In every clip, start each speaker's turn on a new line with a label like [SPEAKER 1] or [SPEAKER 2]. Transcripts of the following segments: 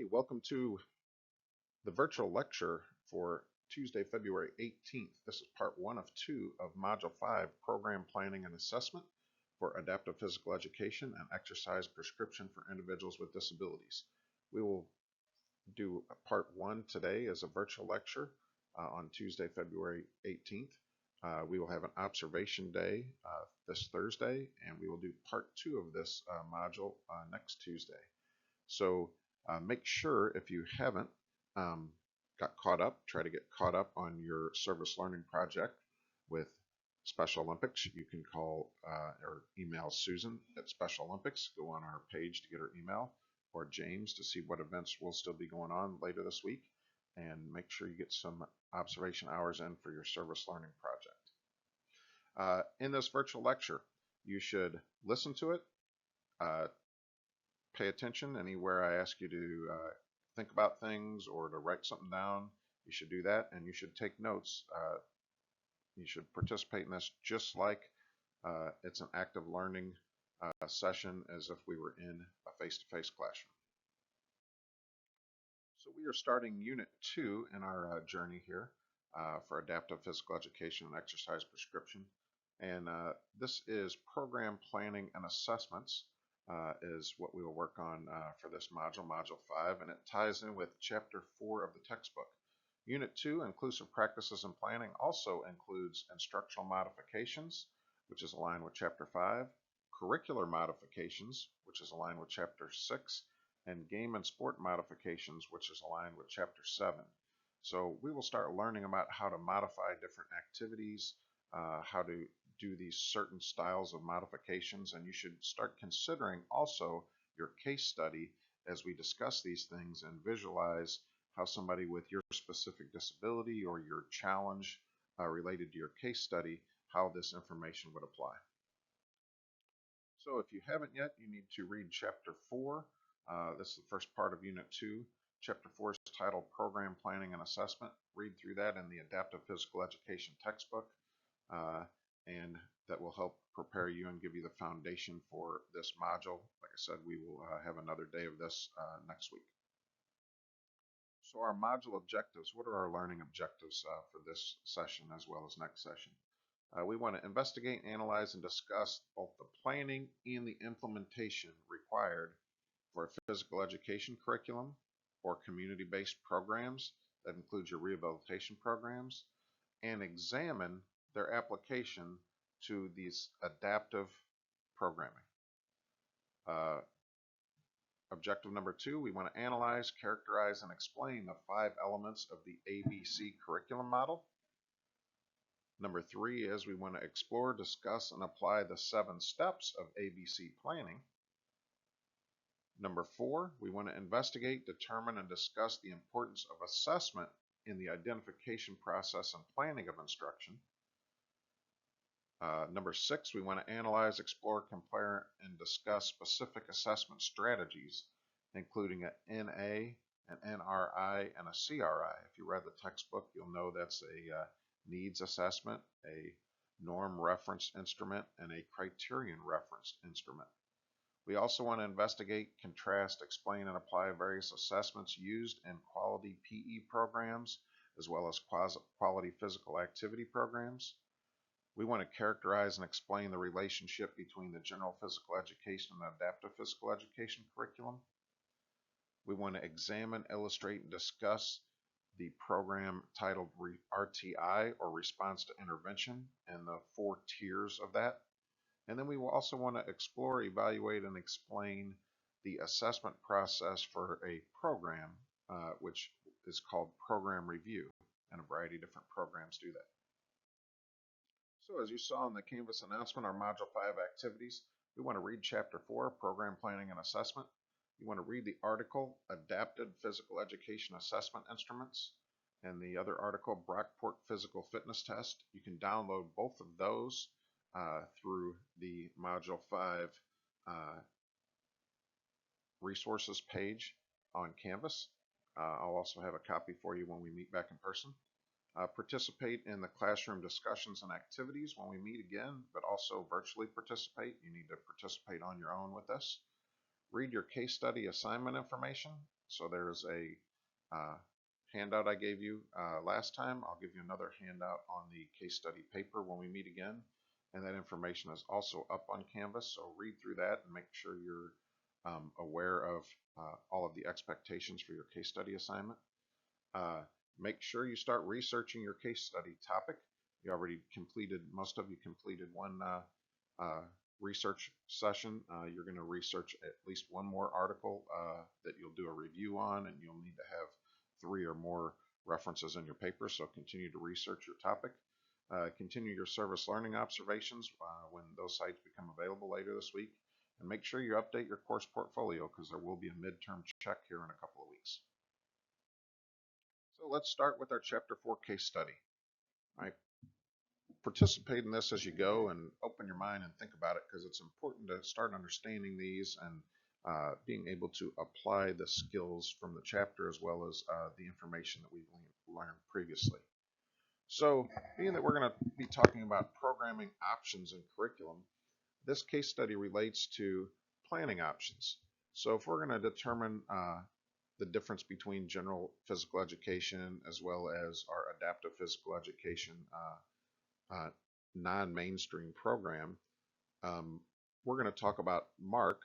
[SPEAKER 1] Hey, welcome to the virtual lecture for Tuesday, February 18th. This is part one of two of Module 5, Program Planning and Assessment for Adaptive Physical Education and Exercise Prescription for Individuals with Disabilities. We will do part one today as a virtual lecture on Tuesday, February 18th. We will have an observation day this Thursday, and we will do part two of this module next Tuesday. So make sure if you haven't got caught up, try to get caught up on your service learning project with Special Olympics. You can call or email Susan at Special Olympics. Go on our page to get her email, or James to see what events will still be going on later this week. And make sure you get some observation hours in for your service learning project. In this virtual lecture, you should listen to it, pay attention anywhere I ask you to think about things or to write something down. You should do that, and you should take notes. You should participate in this just like it's an active learning session, as if we were in a face-to-face classroom. So we are starting Unit 2 in our journey here for Adaptive Physical Education and Exercise Prescription. And this is Program Planning and Assessments is what we will work on for this module, Module 5, and it ties in with Chapter 4 of the textbook. Unit 2, Inclusive Practices and Planning, also includes instructional modifications, which is aligned with Chapter 5, curricular modifications, which is aligned with Chapter 6, and game and sport modifications, which is aligned with Chapter 7. So we will start learning about how to modify different activities, how to do these certain styles of modifications, and you should start considering also your case study as we discuss these things and visualize how somebody with your specific disability or your challenge related to your case study, how this information would apply. So if you haven't yet, you need to read Chapter 4. This is the first part of Unit 2. Chapter 4 is titled Program Planning and Assessment. Read through that in the Adaptive Physical Education textbook, and that will help prepare you and give you the foundation for this module. Like I said, we will have another day of this next week. So our module objectives, what are our learning objectives for this session as well as next session? We want to investigate, analyze, and discuss both the planning and the implementation required for a physical education curriculum or community-based programs that includes your rehabilitation programs, and examine their application to these adaptive programming. Objective number 2, we want to analyze, characterize, and explain the 5 elements of the ABC curriculum model. Number 3 is we want to explore, discuss, and apply the 7 steps of ABC planning. Number 4, we want to investigate, determine, and discuss the importance of assessment in the identification process and planning of instruction. Number 6, we want to analyze, explore, compare, and discuss specific assessment strategies, including an NA, an NRI, and a CRI. If you read the textbook, you'll know that's a needs assessment, a norm reference instrument, and a criterion referenced instrument. We also want to investigate, contrast, explain, and apply various assessments used in quality PE programs, as well as quality physical activity programs. We want to characterize and explain the relationship between the general physical education and adaptive physical education curriculum. We want to examine, illustrate, and discuss the program titled RTI, or Response to Intervention, and the 4 tiers of that. And then we will also want to explore, evaluate, and explain the assessment process for a program, which is called program review, and a variety of different programs do that. So as you saw in the Canvas announcement, our Module 5 activities, we want to read Chapter 4, Program Planning and Assessment. You want to read the article, Adapted Physical Education Assessment Instruments, and the other article, Brockport Physical Fitness Test. You can download both of those through the Module 5 resources page on Canvas. I'll also have a copy for you when we meet back in person. Participate in the classroom discussions and activities when we meet again, but also virtually participate. You need to participate on your own with us. read your case study assignment information. So there's a handout I gave you last time. I'll give you another handout on the case study paper when we meet again. And that information is also up on Canvas, so read through that and make sure you're aware of all of the expectations for your case study assignment. Make sure you start researching your case study topic. You already completed, most of you completed one research session. You're going to research at least one more article that you'll do a review on, and you'll need to have 3 or more references in your paper, so continue to research your topic. Continue your service learning observations when those sites become available later this week, and make sure you update your course portfolio because there will be a midterm check here in a couple of weeks. So let's start with our Chapter 4 case study. All right. Participate in this as you go and open your mind and think about it, because it's important to start understanding these and being able to apply the skills from the chapter as well as the information that we've learned previously. So, being that we're going to be talking about programming options in curriculum, this case study relates to planning options. So if we're going to determine the difference between general physical education as well as our adaptive physical education non-mainstream program, we're going to talk about Mark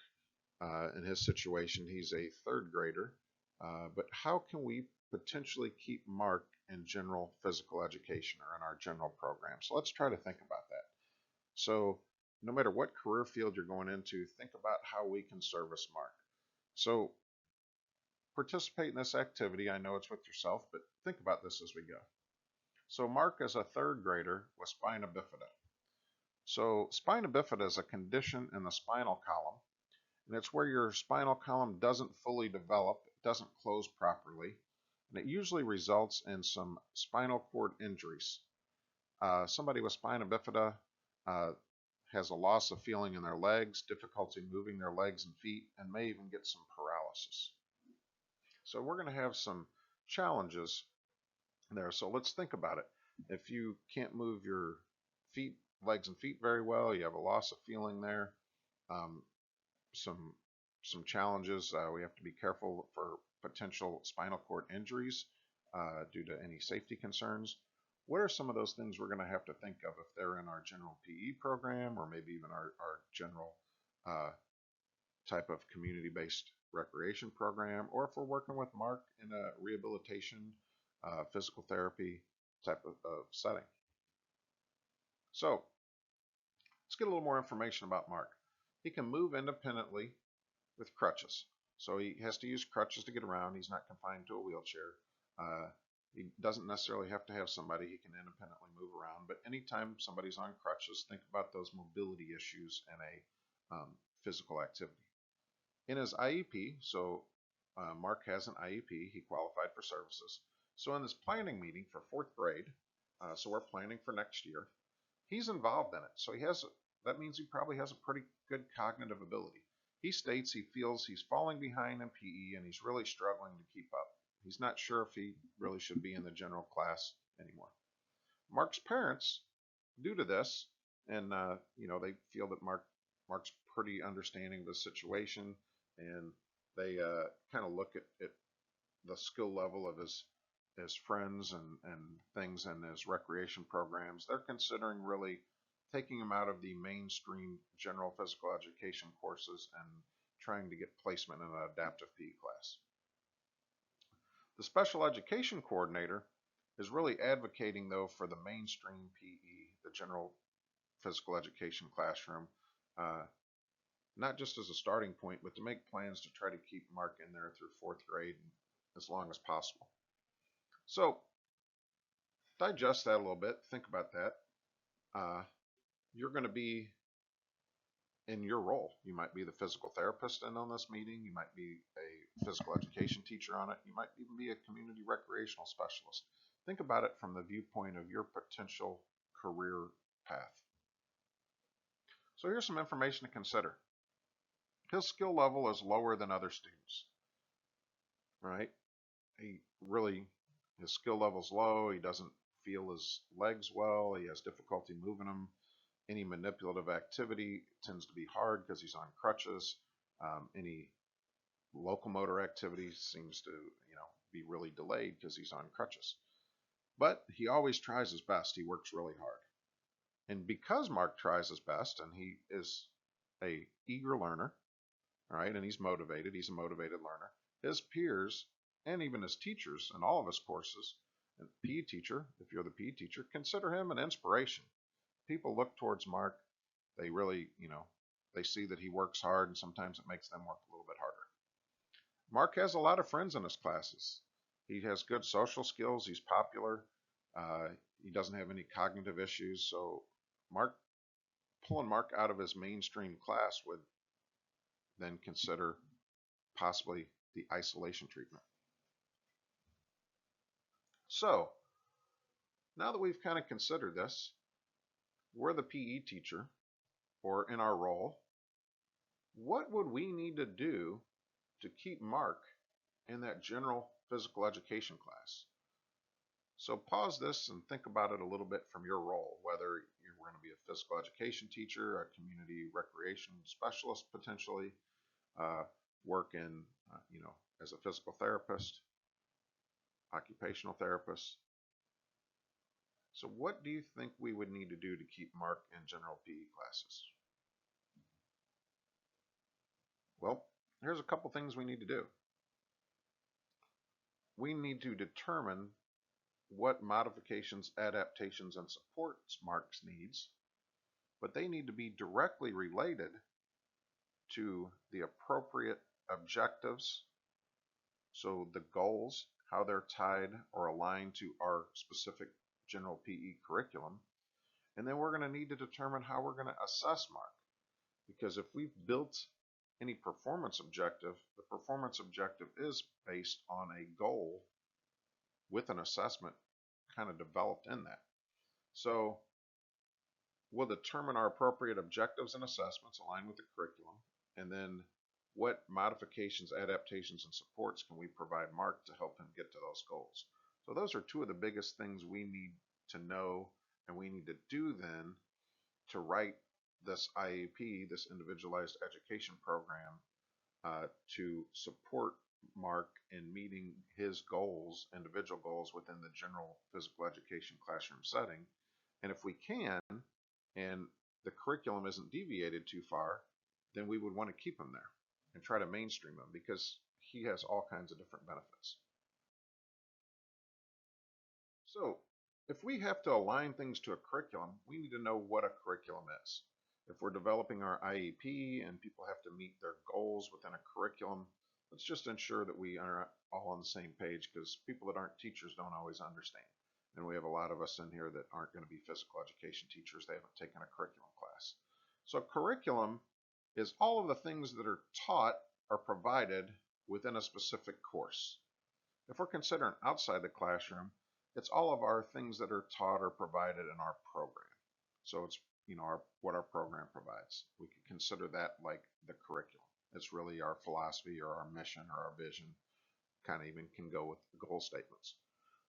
[SPEAKER 1] in his situation. He's a 3rd grader, but how can we potentially keep Mark in general physical education or in our general program? So let's try to think about that. So no matter what career field you're going into, think about how we can service Mark. So participate in this activity. I know it's with yourself, but think about this as we go. So Mark is a 3rd grader with spina bifida. So spina bifida is a condition in the spinal column, and it's where your spinal column doesn't fully develop, it doesn't close properly, and it usually results in some spinal cord injuries. Somebody with spina bifida has a loss of feeling in their legs, difficulty moving their legs and feet, and may even get some paralysis. So we're going to have some challenges there. So let's think about it. If you can't move your legs and feet very well, you have a loss of feeling there, some challenges. We have to be careful for potential spinal cord injuries due to any safety concerns. What are some of those things we're going to have to think of if they're in our general PE program, or maybe even our general type of community-based recreation program, or if we're working with Mark in a rehabilitation, physical therapy type of setting? So let's get a little more information about Mark. He can move independently with crutches. So he has to use crutches to get around. He's not confined to a wheelchair. He doesn't necessarily have to have somebody. He can independently move around. But anytime somebody's on crutches, think about those mobility issues in a physical activity. In his IEP, so Mark has an IEP. He qualified for services. So in this planning meeting for 4th grade, so we're planning for next year, he's involved in it. So that means he probably has a pretty good cognitive ability. He states he feels he's falling behind in PE and he's really struggling to keep up. He's not sure if he really should be in the general class anymore. Mark's parents, due to this, and they feel that Mark's pretty understanding of the situation, and they kind of look at the skill level of his friends and things in his recreation programs. They're considering really taking him out of the mainstream general physical education courses and trying to get placement in an adaptive PE class. The special education coordinator is really advocating, though, for the mainstream PE, the general physical education classroom, not just as a starting point, but to make plans to try to keep Mark in there through 4th grade as long as possible. So digest that a little bit. Think about that. You're going to be in your role. You might be the physical therapist in on this meeting. You might be a physical education teacher on it. You might even be a community recreational specialist. Think about it from the viewpoint of your potential career path. So here's some information to consider. His skill level is lower than other students, right? His skill level's low. He doesn't feel his legs well. He has difficulty moving them. Any manipulative activity tends to be hard because he's on crutches. Any Locomotor activity seems to, be really delayed because he's on crutches. But he always tries his best. He works really hard. And because Mark tries his best and he is a eager learner, all right, and he's a motivated learner, his peers and even his teachers in all of his courses, and PE teacher, if you're the PE teacher, consider him an inspiration. People look towards Mark. They really, they see that he works hard and sometimes it makes them work a little bit harder. Mark has a lot of friends in his classes. He has good social skills. He's popular. Uh, he doesn't have any cognitive issues. So Mark, pulling Mark out of his mainstream class would then consider possibly the isolation treatment. So now that we've kind of considered this, we're the PE teacher or in our role. What would we need to do to keep Mark in that general physical education class? So pause this and think about it a little bit from your role, whether you're going to be a physical education teacher, a community recreation specialist potentially, uh, work in, as a physical therapist, occupational therapist. So what do you think we would need to do to keep Mark in general PE classes? Well, here's a couple things we need to do. We need to determine what modifications, adaptations, and supports Mark's needs, but they need to be directly related to the appropriate objectives. So the goals, how they're tied or aligned to our specific general PE curriculum. And then we're going to need to determine how we're going to assess Mark. Because if we've built any performance objective, the performance objective is based on a goal with an assessment kind of developed in that. So we'll determine our appropriate objectives and assessments aligned with the curriculum, and then what modifications, adaptations, and supports can we provide Mark to help him get to those goals. So those are two of the biggest things we need to know and we need to do then to write this IEP, this individualized education program, to support Mark in meeting his goals, individual goals within the general physical education classroom setting. And if we can, and the curriculum isn't deviated too far, then we would want to keep him there and try to mainstream him because he has all kinds of different benefits. So if we have to align things to a curriculum, we need to know what a curriculum is. If we're developing our IEP and people have to meet their goals within a curriculum, let's just ensure that we are all on the same page because people that aren't teachers don't always understand. And we have a lot of us in here that aren't going to be physical education teachers. They haven't taken a curriculum class. So curriculum is all of the things that are taught or provided within a specific course. If we're considering outside the classroom, it's all of our things that are taught or provided in our program. So it's what our program provides. We could consider that like the curriculum. It's really our philosophy or our mission or our vision. Kind of even can go with the goal statements.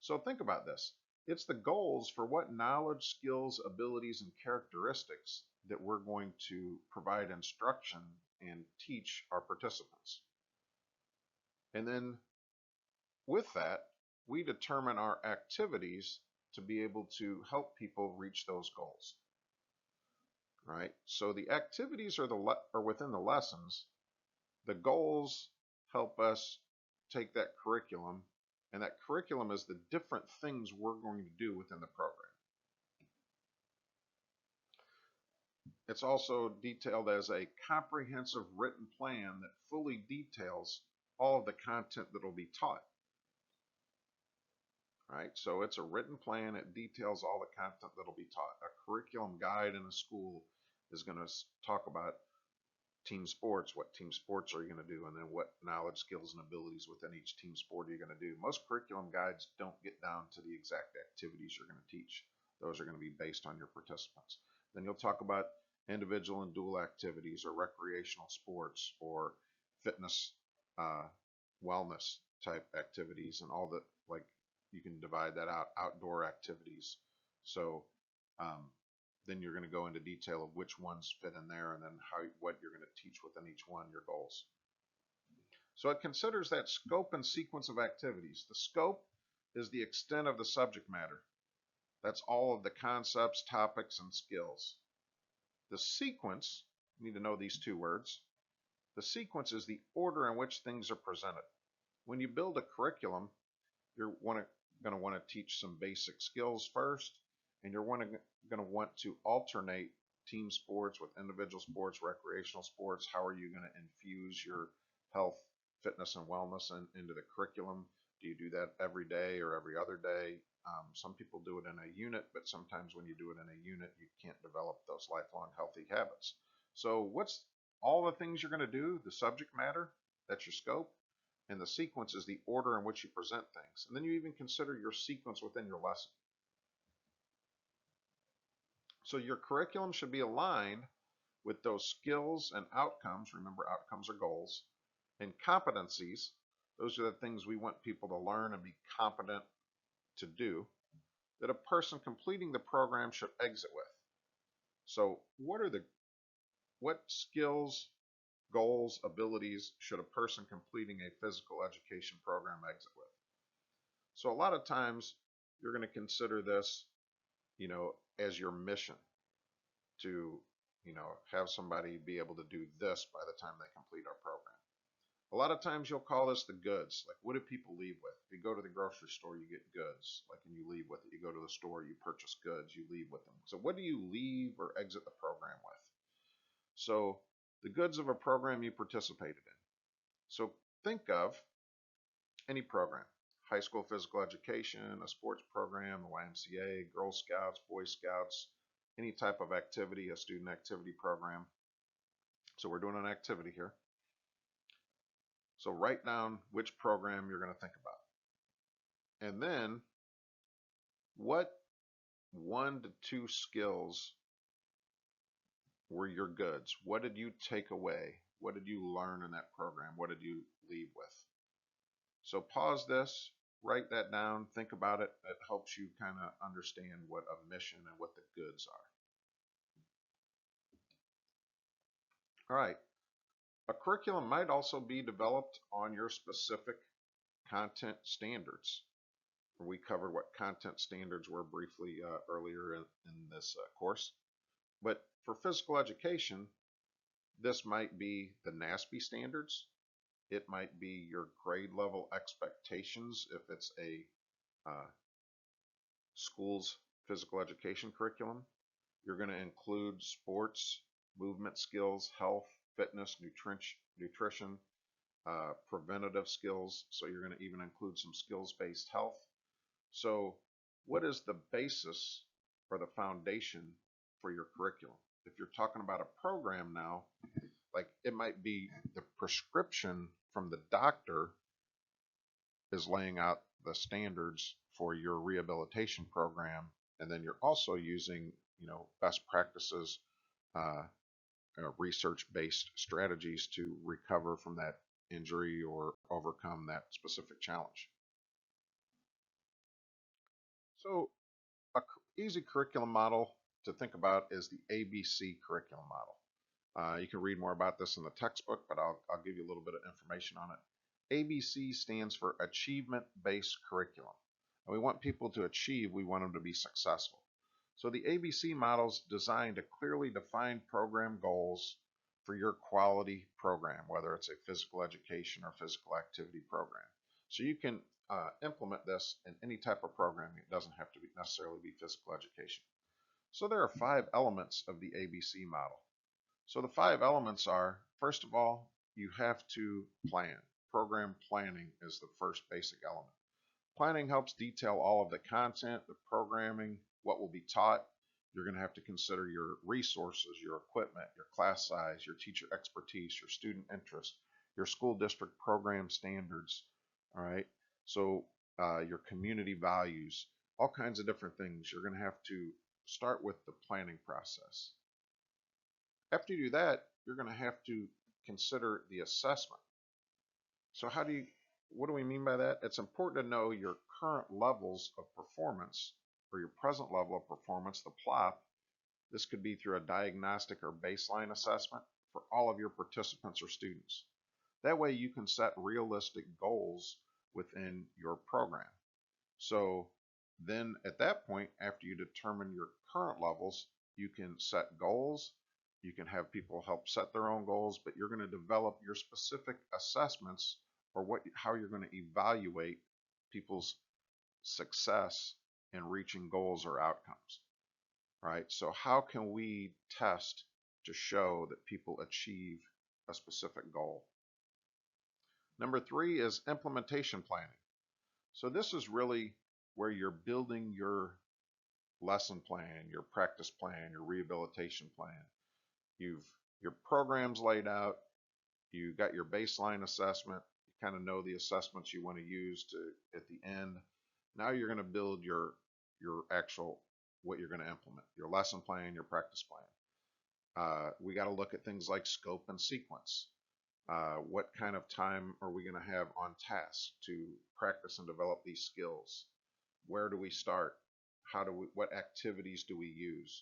[SPEAKER 1] So think about this. It's the goals for what knowledge, skills, abilities, and characteristics that we're going to provide instruction and teach our participants. And then with that, we determine our activities to be able to help people reach those goals. Right? So the activities are within the lessons. The goals help us take that curriculum, and that curriculum is the different things we're going to do within the program. It's also detailed as a comprehensive written plan that fully details all of the content that will be taught. Right? So it's a written plan. It details all the content that will be taught. A curriculum guide in a school is going to talk about team sports. What team sports are you going to do? And then what knowledge, skills, and abilities within each team sport are you going to do? Most curriculum guides don't get down to the exact activities you're going to teach. Those are going to be based on your participants. Then you'll talk about individual and dual activities or recreational sports or fitness, wellness type activities and all that. Like you can divide that out, outdoor activities. So then you're going to go into detail of which ones fit in there and then what you're going to teach within each one, your goals. So it considers that scope and sequence of activities. The scope is the extent of the subject matter. That's all of the concepts, topics, and skills. The sequence, you need to know these two words. The sequence is the order in which things are presented. When you build a curriculum, you're going to want to teach some basic skills first, and you're going to want to alternate team sports with individual sports, recreational sports. How are you going to infuse your health, fitness, and wellness into the curriculum? Do you do that every day or every other day? Some people do it in a unit, but sometimes when you do it in a unit, you can't develop those lifelong healthy habits. So what's all the things you're going to do? The subject matter, that's your scope. And the sequence is the order in which you present things. And then you even consider your sequence within your lesson. So your curriculum should be aligned with those skills and outcomes. Remember, outcomes are goals. And competencies, those are the things we want people to learn and be competent to do, that a person completing the program should exit with. So what skills, goals, abilities should a person completing a physical education program exit with? So a lot of times you're going to consider this, as your mission to, have somebody be able to do this by the time they complete our program. A lot of times you'll call this the goods. Like, what do people leave with? If you go to the grocery store, you get goods. Like, and you leave with it. You go to the store, you purchase goods, you leave with them. So what do you leave or exit the program with? So the goods of a program you participated in. So think of any program: high school physical education, a sports program, the YMCA, Girl Scouts, Boy Scouts, any type of activity, a student activity program. So we're doing an activity here. So write down which program you're going to think about. And then what 1 to 2 skills were your goods? What did you take away? What did you learn in that program? What did you leave with? So pause this, write that down, think about it. It helps you kind of understand what a mission and what the goods are. All right. A curriculum might also be developed on your specific content standards. We covered what content standards were briefly earlier in this course. But for physical education, this might be the NASB standards. It might be your grade level expectations if it's a school's physical education curriculum. You're going to include sports, movement skills, health, fitness, nutrition, preventative skills. So you're going to even include some skills-based health. So what is the basis or the foundation for your curriculum? If you're talking about a program now, like it might be the prescription from the doctor is laying out the standards for your rehabilitation program, and then you're also using, best practices, research-based strategies to recover from that injury or overcome that specific challenge. So a easy curriculum model to think about is the ABC curriculum model. You can read more about this in the textbook, but I'll give you a little bit of information on it. ABC stands for Achievement-Based Curriculum. And we want people to achieve, we want them to be successful. So the ABC model is designed to clearly define program goals for your quality program, whether it's a physical education or physical activity program. So you can implement this in any type of programming. It doesn't have to necessarily be physical education. So there are 5 elements of the ABC model. So the 5 elements are, first of all, you have to plan. Program planning is the first basic element. Planning helps detail all of the content, the programming, what will be taught. You're going to have to consider your resources, your equipment, your class size, your teacher expertise, your student interest, your school district program standards, all right? So your community values, all kinds of different things. You're going to have to start with the planning process. After you do that, you're going to have to consider the assessment. So what do we mean by that? It's important to know your current levels of performance or your present level of performance, the PLOP. This could be through a diagnostic or baseline assessment for all of your participants or students. That way you can set realistic goals within your program. So then at that point, after you determine your current levels, you can set goals. You can have people help set their own goals, but you're going to develop your specific assessments or how you're going to evaluate people's success in reaching goals or outcomes, right? So how can we test to show that people achieve a specific goal? Number 3 is implementation planning. So this is really where you're building your lesson plan, your practice plan, your rehabilitation plan. Your program's laid out, you got your baseline assessment, you kind of know the assessments you want to use to at the end. Now you're going to build your actual what you're going to implement, your lesson plan, your practice plan. We got to look at things like scope and sequence. What kind of time are we going to have on task to practice and develop these skills? Where do we start? What activities do we use?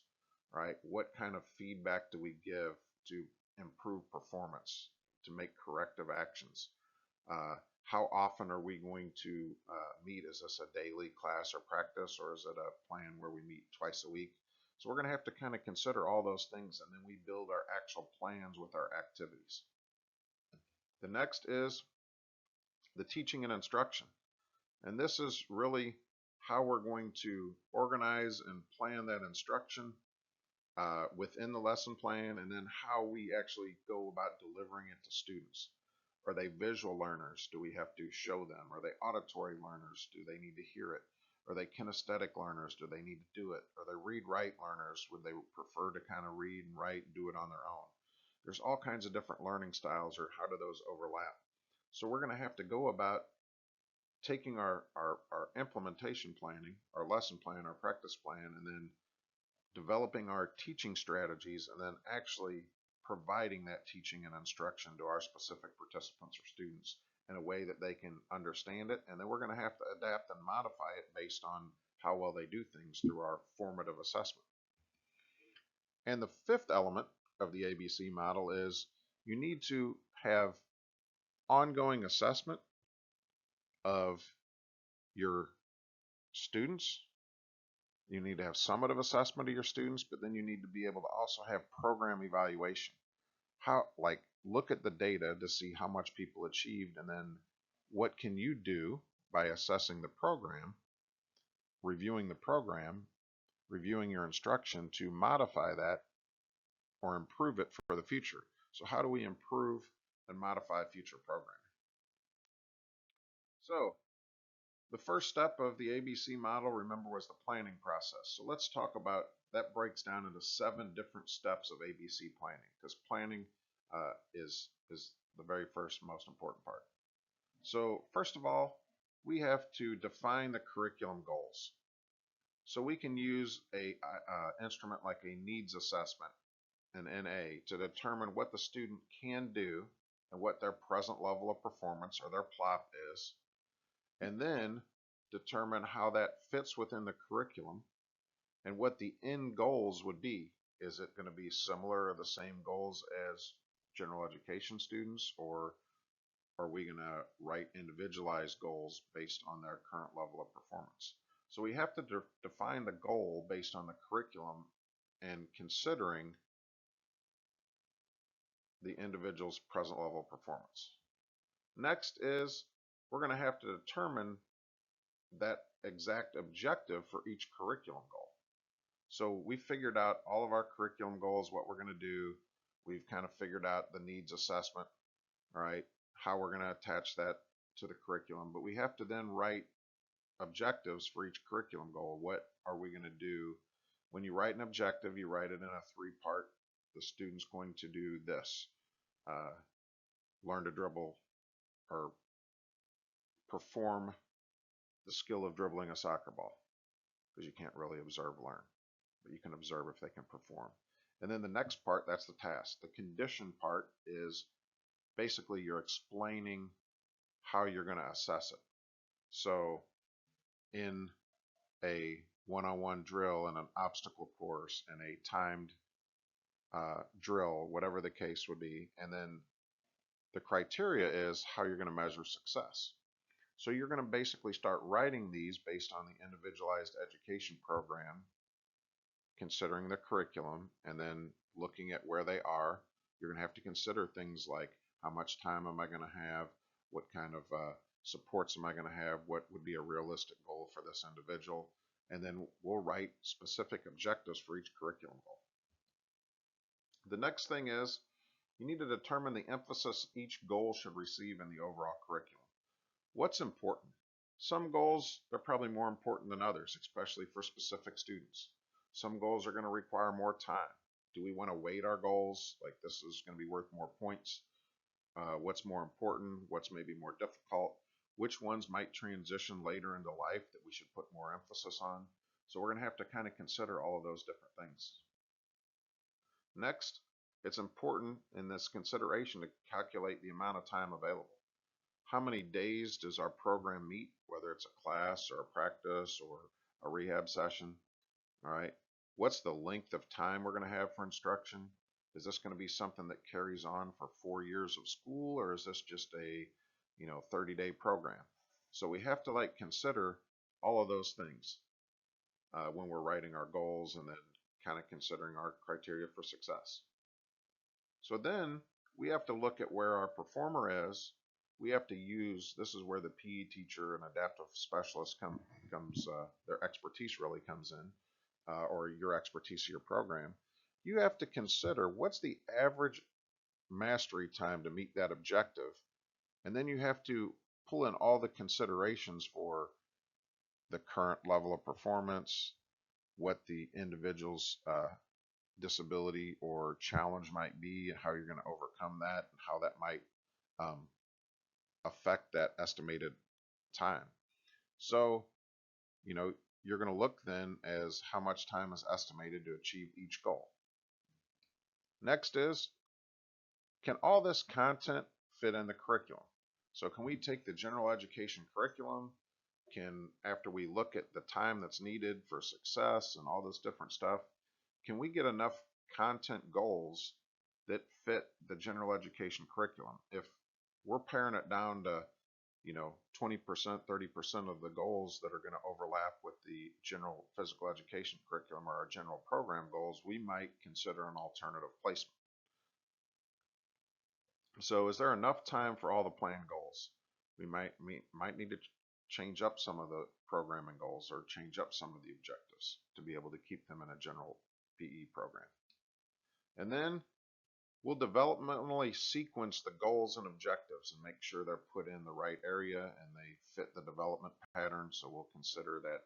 [SPEAKER 1] Right? What kind of feedback do we give to improve performance, to make corrective actions? How often are we going to meet? Is this a daily class or practice, or is it a plan where we meet twice a week? So we're going to have to kind of consider all those things, and then we build our actual plans with our activities. The next is the teaching and instruction. And this is really how we're going to organize and plan that instruction within the lesson plan, and then how we actually go about delivering it to students. Are they visual learners? Do we have to show them? Are they auditory learners? Do they need to hear it? Are they kinesthetic learners? Do they need to do it? Are they read-write learners? Would they prefer to kind of read and write and do it on their own? There's all kinds of different learning styles, or how do those overlap? So we're going to have to go about taking our implementation planning, our lesson plan, our practice plan, and then developing our teaching strategies, and then actually providing that teaching and instruction to our specific participants or students in a way that they can understand it. And then we're going to have to adapt and modify it based on how well they do things through our formative assessment. And the 5th element of the ABC model is you need to have ongoing assessment of your students. You need to have summative assessment of your students, but then you need to be able to also have program evaluation. Look at the data to see how much people achieved, and then what can you do by assessing the program, reviewing your instruction to modify that or improve it for the future. So how do we improve and modify future programming? So the first step of the ABC model, remember, was the planning process. So let's talk about that. Breaks down into 7 different steps of ABC planning, because planning is the very first most important part. So first of all, we have to define the curriculum goals. So we can use a instrument like a needs assessment, an NA, to determine what the student can do and what their present level of performance, or their PLOP, is, and then determine how that fits within the curriculum and what the end goals would be. Is it going to be similar or the same goals as general education students, or are we going to write individualized goals based on their current level of performance? So we have to define the goal based on the curriculum and considering the individual's present level of performance. Next is we're going to have to determine that exact objective for each curriculum goal. So we figured out all of our curriculum goals, what we're going to do. We've kind of figured out the needs assessment, all right, how we're going to attach that to the curriculum. But we have to then write objectives for each curriculum goal. What are we going to do? When you write an objective, you write it in a 3-part. The student's going to do this. Learn to dribble, or perform the skill of dribbling a soccer ball, because you can't really observe learn, but you can observe if they can perform. And then the next part, that's the task. The condition part is basically you're explaining how you're going to assess it. So in a one-on-one drill and an obstacle course and a timed drill, whatever the case would be, and then The criteria is how you're going to measure success. So you're going to basically start writing these based on the individualized education program, considering the curriculum, and then looking at where they are. You're going to have to consider things like how much time am I going to have, what kind of supports am I going to have, what would be a realistic goal for this individual, and then we'll write specific objectives for each curriculum goal. The next thing is you need to determine the emphasis each goal should receive in the overall curriculum. What's important? Some goals are probably more important than others, especially for specific students. Some goals are going to require more time. Do we want to weight our goals? Like this is going to be worth more points. What's more important? What's maybe more difficult? Which ones might transition later into life that we should put more emphasis on? So we're going to have to kind of consider all of those different things. Next, it's important in this consideration to calculate the amount of time available. How many days does our program meet, whether it's a class or a practice or a rehab session? All right. What's the length of time we're going to have for instruction? Is this going to be something that carries on for 4 years of school, or is this just a 30-day program? So we have to consider all of those things when we're writing our goals and then kind of considering our criteria for success. So then we have to look at where our performer is. We have to use, this is where the PE teacher and adaptive specialist comes their expertise really comes in, or your expertise of your program. You have to consider what's the average mastery time to meet that objective, and then you have to pull in all the considerations for the current level of performance, what the individual's disability or challenge might be, and how you're going to overcome that, and how that might affect that estimated time. So, you're going to look then as how much time is estimated to achieve each goal. Next is, can all this content fit in the curriculum? So can we take the general education curriculum, after we look at the time that's needed for success and all this different stuff, can we get enough content goals that fit the general education curriculum? If we're paring it down to 20%, 30% of the goals that are going to overlap with the general physical education curriculum or our general program goals, we might consider an alternative placement. So is there enough time for all the planned goals? We might need to change up some of the programming goals or change up some of the objectives to be able to keep them in a general PE program. And then we'll developmentally sequence the goals and objectives and make sure they're put in the right area and they fit the development pattern. So we'll consider that,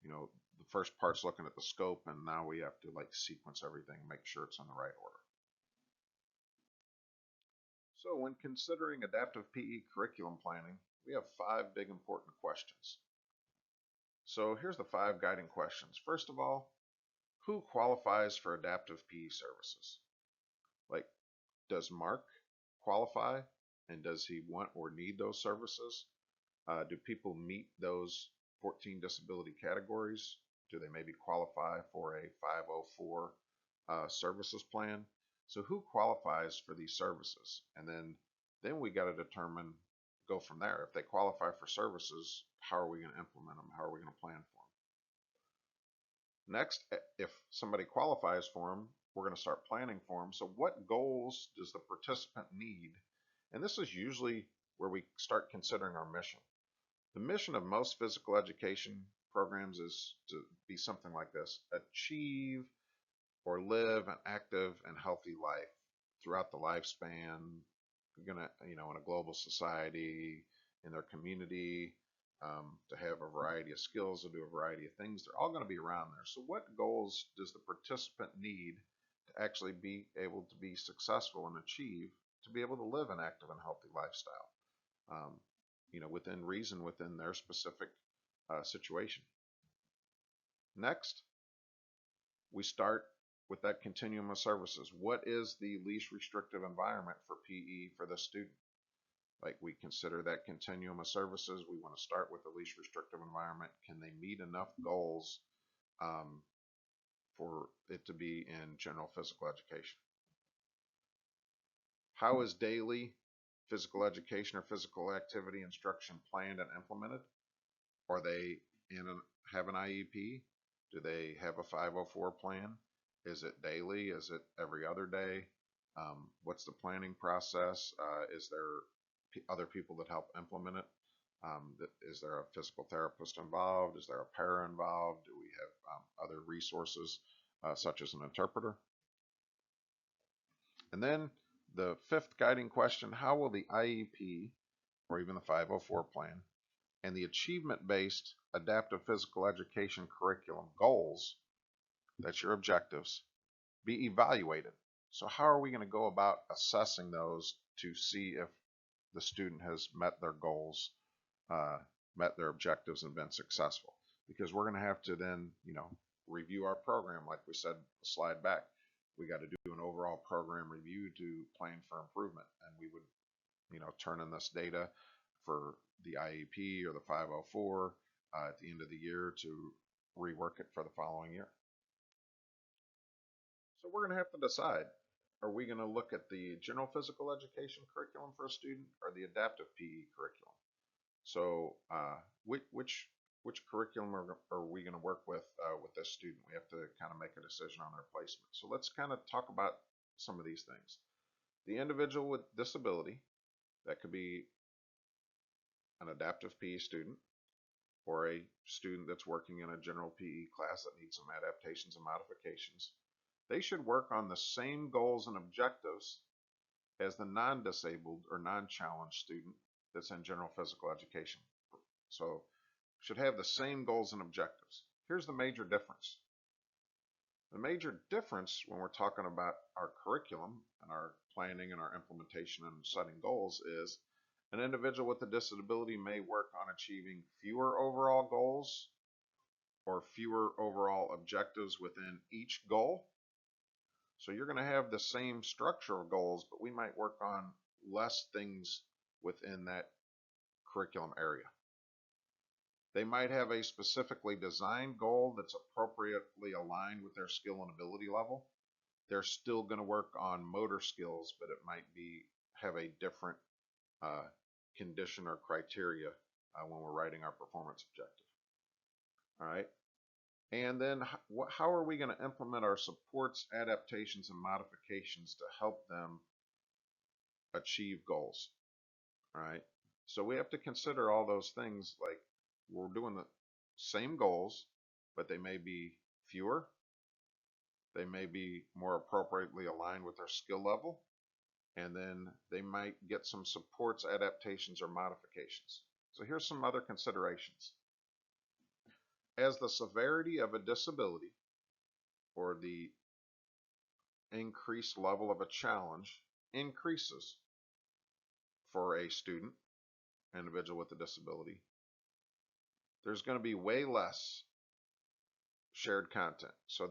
[SPEAKER 1] the first part's looking at the scope, and now we have to sequence everything, make sure it's in the right order. So when considering adaptive PE curriculum planning, we have 5 big important questions. So here's the 5 guiding questions. First of all, who qualifies for adaptive PE services? Does Mark qualify, and does he want or need those services? Do people meet those 14 disability categories? Do they maybe qualify for a 504 services plan? So who qualifies for these services? And then we got to go from there. If they qualify for services, how are we going to implement them? How are we going to plan for them? Next, if somebody qualifies for them, we're going to start planning for them. So what goals does the participant need? And this is usually where we start considering our mission. The mission of most physical education programs is to be something like this: achieve or live an active and healthy life throughout the lifespan, in a global society, in their community, to have a variety of skills, to do a variety of things. They're all going to be around there. So what goals does the participant need to actually be able to be successful and achieve to be able to live an active and healthy lifestyle, within reason, within their specific situation? Next, we start with that continuum of services. What is the least restrictive environment for PE for the student? We consider that continuum of services. We want to start with the least restrictive environment. Can they meet enough goals for it to be in general physical education? How is daily physical education or physical activity instruction planned and implemented? Are they have an IEP? Do they have a 504 plan? Is it daily? Is it every other day? What's the planning process? Is there other people that help implement it? Is there a physical therapist involved? Is there a para involved? Do we have other resources such as an interpreter? And then the fifth guiding question, how will the IEP or even the 504 plan and the achievement-based adaptive physical education curriculum goals, that's your objectives, be evaluated? So how are we going to go about assessing those to see if the student has met their goals, met their objectives, and been successful? Because we're going to have to then, review our program, like we said, a slide back. We got to do an overall program review to plan for improvement, and we would, turn in this data for the IEP or the 504 at the end of the year to rework it for the following year. So we're going to have to decide, are we going to look at the general physical education curriculum for a student or the adaptive PE curriculum? So which curriculum are we going to work with this student? We have to kind of make a decision on their placement. So let's kind of talk about some of these things. The individual with disability, that could be an adaptive PE student or a student that's working in a general PE class that needs some adaptations and modifications. They should work on the same goals and objectives as the non-disabled or non-challenged student that's in general physical education. So should have the same goals and objectives. Here's the major difference. The major difference when we're talking about our curriculum and our planning and our implementation and setting goals is an individual with a disability may work on achieving fewer overall goals or fewer overall objectives within each goal. So you're going to have the same structural goals, but we might work on less things within that curriculum area. They might have a specifically designed goal that's appropriately aligned with their skill and ability level. They're still going to work on motor skills, but it might have a different condition or criteria when we're writing our performance objective. All right. And then how are we going to implement our supports, adaptations, and modifications to help them achieve goals? All right. So we have to consider all those things, like we're doing the same goals, but they may be fewer. They may be more appropriately aligned with their skill level. And then they might get some supports, adaptations, or modifications. So here's some other considerations. As the severity of a disability or the increased level of a challenge increases for a student, individual with a disability, there's going to be way less shared content. So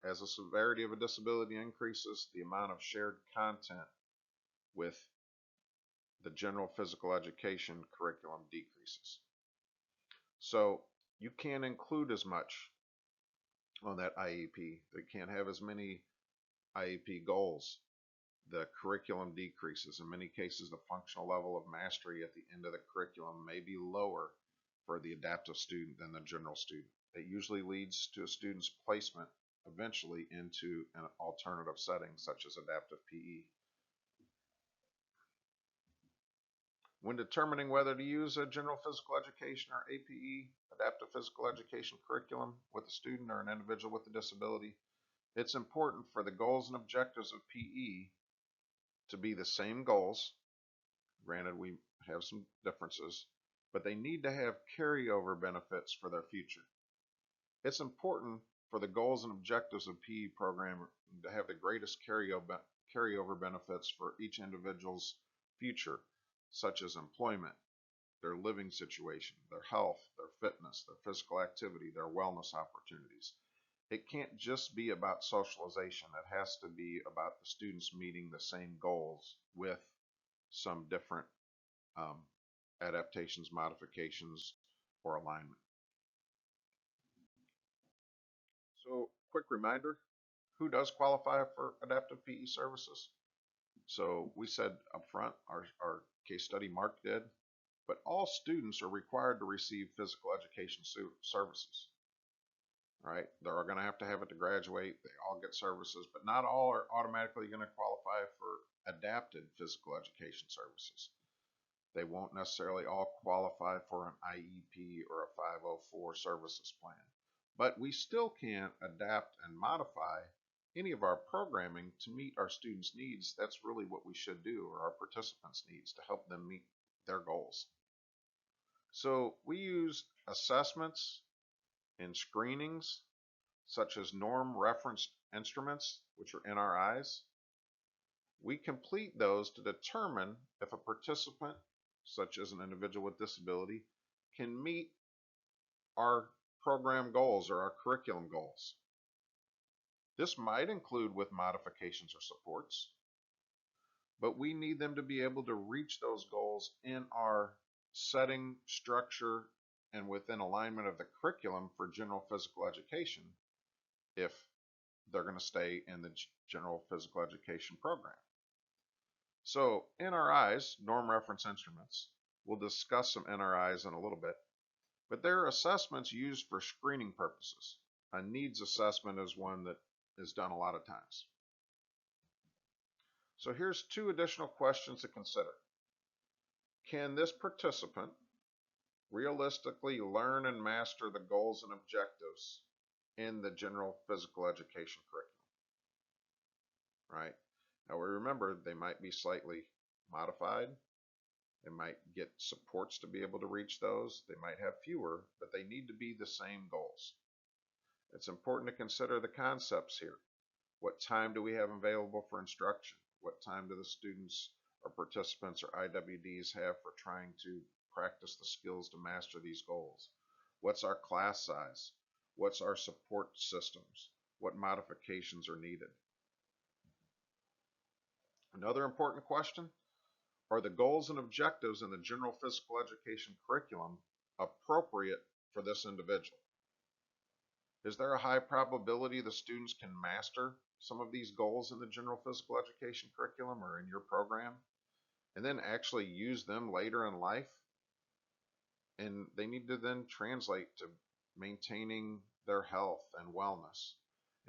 [SPEAKER 1] as the severity of a disability increases, the amount of shared content with the general physical education curriculum decreases. So you can't include as much on that IEP. They can't have as many IEP goals. The curriculum decreases. In many cases, the functional level of mastery at the end of the curriculum may be lower for the adaptive student than the general student. It usually leads to a student's placement eventually into an alternative setting such as adaptive PE. When determining whether to use a general physical education or APE, adaptive physical education curriculum with a student or an individual with a disability, it's important for the goals and objectives of PE to be the same goals. Granted, we have some differences, but they need to have carryover benefits for their future. It's important for the goals and objectives of PE program to have the greatest carryover benefits for each individual's future, such as employment, their living situation, their health, their fitness, their physical activity, their wellness opportunities. It can't just be about socialization. It has to be about the students meeting the same goals with some different adaptations, modifications, or alignment. So, quick reminder, who does qualify for adaptive PE services? So we said up front, our case study Mark did, but all students are required to receive physical education services, right? They're going to have it to graduate. They all get services, but not all are automatically going to qualify for adapted physical education services. They won't necessarily all qualify for an IEP or a 504 services plan, but we still can adapt and modify any of our programming to meet our students' needs. That's really what we should do, or our participants' needs, to help them meet their goals. So we use assessments and screenings such as norm referenced instruments, which are NRIs. We complete those to determine if a participant, such as an individual with disability, can meet our program goals or our curriculum goals. This might include with modifications or supports, but we need them to be able to reach those goals in our setting, structure, and within alignment of the curriculum for general physical education if they're going to stay in the general physical education program. So NRIs, norm reference instruments, we'll discuss some NRIs in a little bit, but they're assessments used for screening purposes. A needs assessment is one that is done a lot of times. So here's two additional questions to consider. Can this participant realistically learn and master the goals and objectives in the general physical education curriculum? Right? Now we remember they might be slightly modified. They might get supports to be able to reach those. They might have fewer, but they need to be the same goals. It's important to consider the concepts here. What time do we have available for instruction? What time do the students or participants or IWDs have for trying to practice the skills to master these goals? What's our class size? What's our support systems? What modifications are needed? Another important question, are the goals and objectives in the general physical education curriculum appropriate for this individual? Is there a high probability the students can master some of these goals in the general physical education curriculum or in your program and then actually use them later in life? And they need to then translate to maintaining their health and wellness,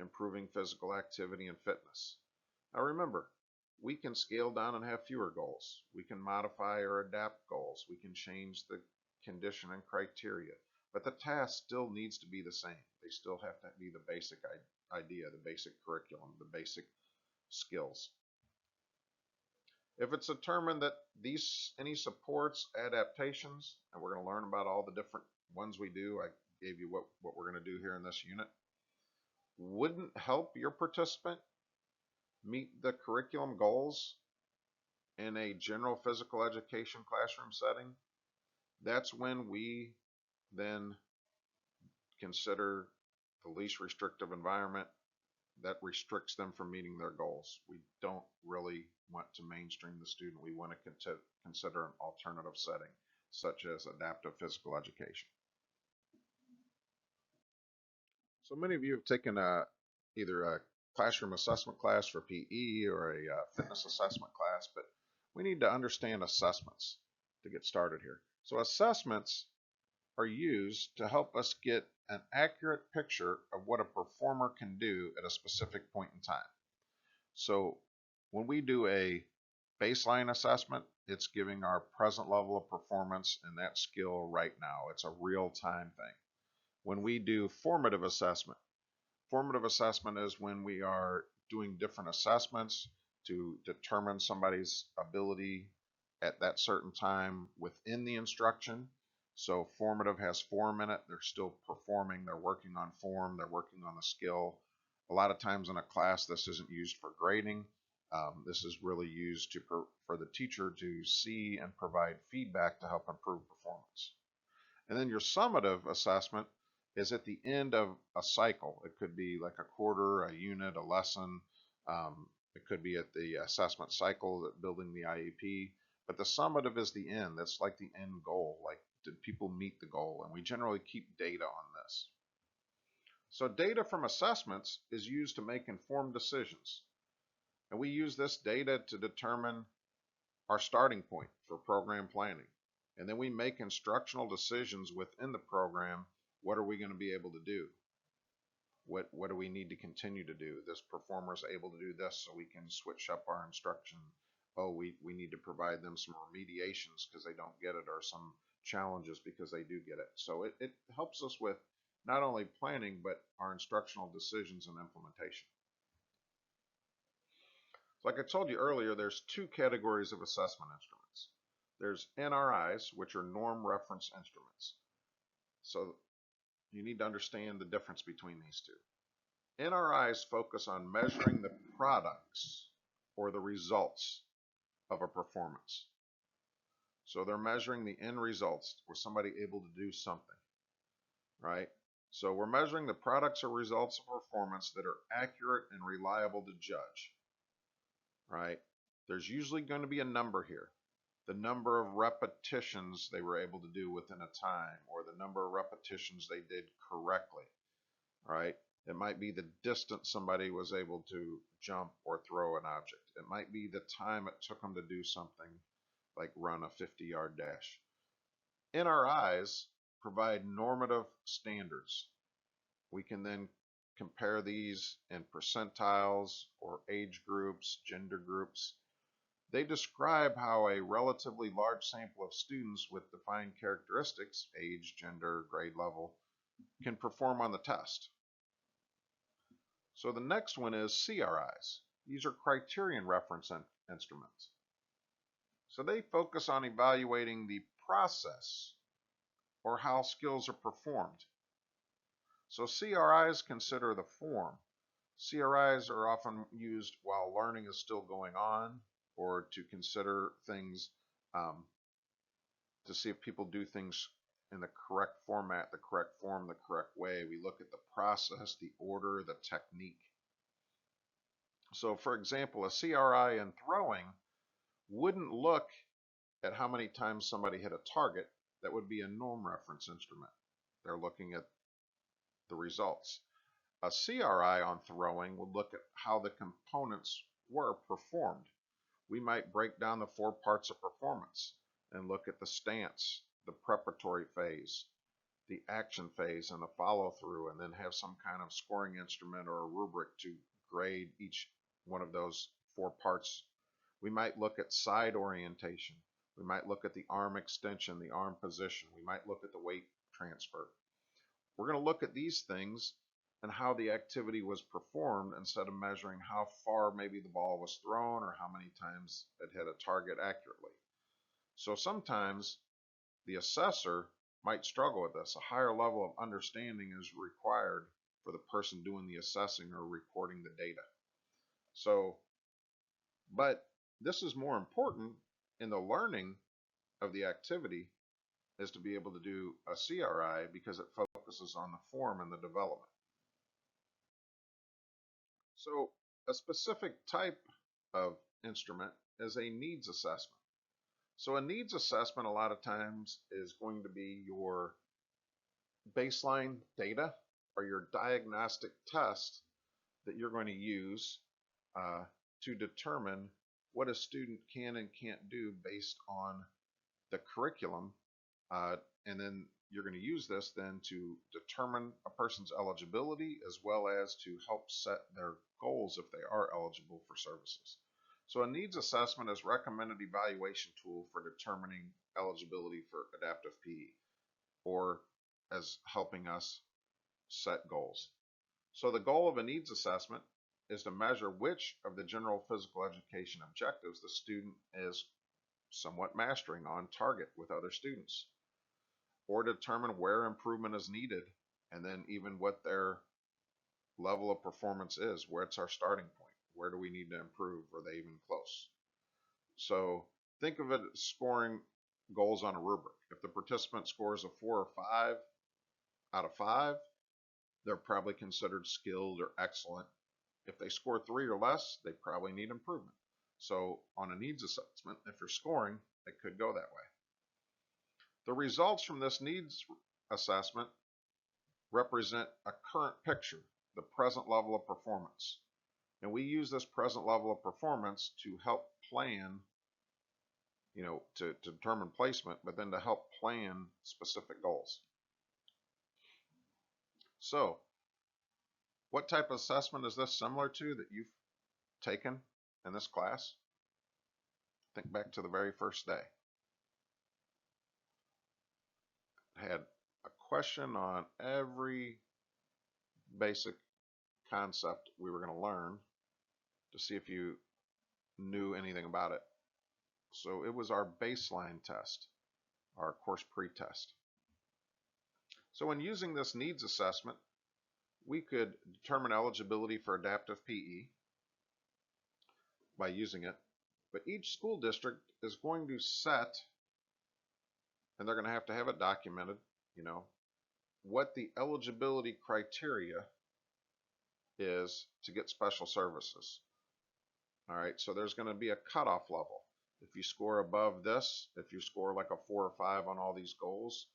[SPEAKER 1] improving physical activity and fitness. Now remember, we can scale down and have fewer goals. We can modify or adapt goals. We can change the condition and criteria. But the task still needs to be the same. They still have to be the basic idea, the basic curriculum, the basic skills. If it's determined that any supports, adaptations, and we're going to learn about all the different ones we do, I gave you what we're going to do here in this unit, wouldn't help your participant meet the curriculum goals in a general physical education classroom setting, that's when we then consider the least restrictive environment that restricts them from meeting their goals. We don't really want to mainstream the student. We want to consider an alternative setting, such as adaptive physical education. So many of you have taken either a classroom assessment class for PE or a fitness assessment class, but we need to understand assessments to get started here. So assessments are used to help us get an accurate picture of what a performer can do at a specific point in time. So when we do a baseline assessment, it's giving our present level of performance in that skill right now. It's a real-time thing. When we do formative assessment is when we are doing different assessments to determine somebody's ability at that certain time within the instruction. So formative has form in it. They're still performing. They're working on form. They're working on the skill. A lot of times in a class, this isn't used for grading. This is really used for the teacher to see and provide feedback to help improve performance. And then your summative assessment is at the end of a cycle. It could be like a quarter, a unit, a lesson. It could be at the assessment cycle, building the IEP. But the summative is the end. That's like the end goal. Like, did people meet the goal? And we generally keep data on this. So data from assessments is used to make informed decisions. And we use this data to determine our starting point for program planning. And then we make instructional decisions within the program. What are we going to be able to do? What do we need to continue to do? This performer is able to do this, so we can switch up our instruction. Oh, we need to provide them some remediations because they don't get it, or some challenges because they do get it. So it helps us with not only planning, but our instructional decisions and implementation. Like I told you earlier, there's two categories of assessment instruments. There's NRIs, which are norm reference instruments. So you need to understand the difference between these two. NRIs focus on measuring the products or the results of a performance. So they're measuring the end results. Was somebody able to do something, right? So we're measuring the products or results of performance that are accurate and reliable to judge, right? There's usually going to be a number here. The number of repetitions they were able to do within a time, or the number of repetitions they did correctly, right? It might be the distance somebody was able to jump or throw an object. It might be the time it took them to do something like run a 50-yard dash. NRIs provide normative standards. We can then compare these in percentiles or age groups, gender groups. They describe how a relatively large sample of students with defined characteristics, age, gender, grade level, can perform on the test. So the next one is CRIs. These are criterion reference instruments. So they focus on evaluating the process or how skills are performed. So CRIs consider the form. CRIs are often used while learning is still going on, or to consider things, to see if people do things in the correct format, the correct form, the correct way. We look at the process, the order, the technique. So for example, a CRI in throwing wouldn't look at how many times somebody hit a target. That would be a norm reference instrument. They're looking at the results. A CRI on throwing would look at how the components were performed. We might break down the 4 parts of performance and look at the stance, the preparatory phase, the action phase, and the follow through, and then have some kind of scoring instrument or a rubric to grade each one of those 4 parts. We might look at side orientation. We might look at the arm extension, the arm position. We might look at the weight transfer. We're going to look at these things and how the activity was performed, instead of measuring how far maybe the ball was thrown or how many times it hit a target accurately. So sometimes the assessor might struggle with this. A higher level of understanding is required for the person doing the assessing or reporting the data. So, but this is more important in the learning of the activity, is to be able to do a CRI, because it focuses on the form and the development. So a specific type of instrument is a needs assessment. So a needs assessment a lot of times is going to be your baseline data or your diagnostic test that you're going to use to determine what a student can and can't do based on the curriculum, and then you're going to use this then to determine a person's eligibility, as well as to help set their goals if they are eligible for services. So a needs assessment is a recommended evaluation tool for determining eligibility for adaptive PE, or as helping us set goals. So the goal of a needs assessment is to measure which of the general physical education objectives the student is somewhat mastering on target with other students, or determine where improvement is needed, and then even what their level of performance is. Where's our starting point? Where do we need to improve? Are they even close? So think of it as scoring goals on a rubric. If the participant scores a 4 or 5 out of 5, they're probably considered skilled or excellent. If they score 3 or less, they probably need improvement. So on a needs assessment, if you're scoring, it could go that way. The results from this needs assessment represent a current picture, the present level of performance. And we use this present level of performance to help plan, to determine placement, but then to help plan specific goals. So, what type of assessment is this similar to that you've taken in this class? Think back to the very first day. Had a question on every basic concept we were going to learn to see if you knew anything about it. So it was our baseline test, our course pre-test. So when using this needs assessment, we could determine eligibility for adaptive PE by using it, but each school district is going to set, and they're going to have it documented, what the eligibility criteria is to get special services. All right, so there's going to be a cutoff level. If you score above this, if you score like a 4 or 5 on all these goals,